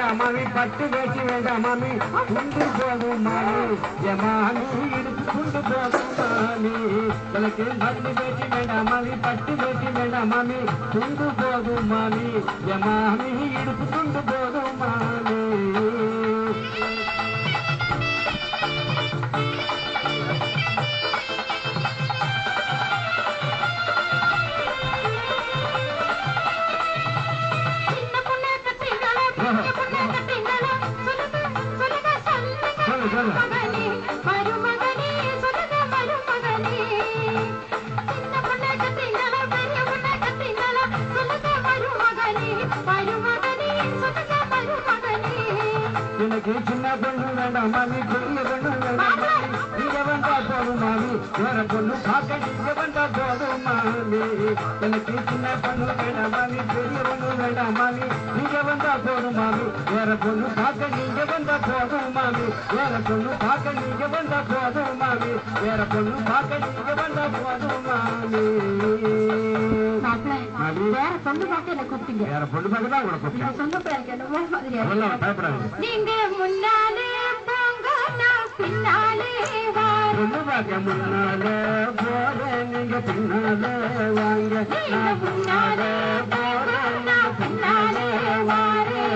வேண்டாம் மாமி பட்டு வேட்டி வேண்டாம் மாமி துண்டு போதும் மாமி என் மாமி இடுப்பு துண்டு போதும் மாமி எனக்கு பட்டு வேட்டி வேண்டாம் மாமி பட்டு வேட்டி வேண்டாம் மாமி துண்டு போதும் மாமி என் மாமி இடுப்பு துண்டு போதும் மாமி எனக்கு சின்ன பொண்ணு வேண்டாம் மாமி பெரிய பொண்ணு வேண்டாம் நீங்க வந்தா போதும் மாமி வேற பொண்ணு பார்க்க நீங்க வந்தா போதும் மாமி எனக்கு சின்ன பொண்ணு வேண்டாம் மாமி பெரிய பொண்ணு வேண்டாம் மாமி நீங்க வந்தா போதும் மாமி வேற பொண்ணு பார்க்க நீங்க வந்தா போதும் மாமி வேற பொண்ணு பார்க்க நீங்க வந்தா போதும் மாமி வேற பொண்ணு பார்க்க நீங்க வந்தா போதும் மாமி வேற பொண்ணு பார்க்க என்ன கூப்பிட்டீங்க வேற பொண்ணு பார்க்க தான் உங்களை கூப்பிட்டேன் சொந்த பேருக்கு என்னமோ மாதிரியா பயப்படாது நீங்க முன்னாலே போங்க நான் பின்னாலே பொண்ணு பார்க்க முன்னாலே போற நீங்க பின்னாலே வாங்க நான் முன்னாலே போற நான் பின்னாலே வாரே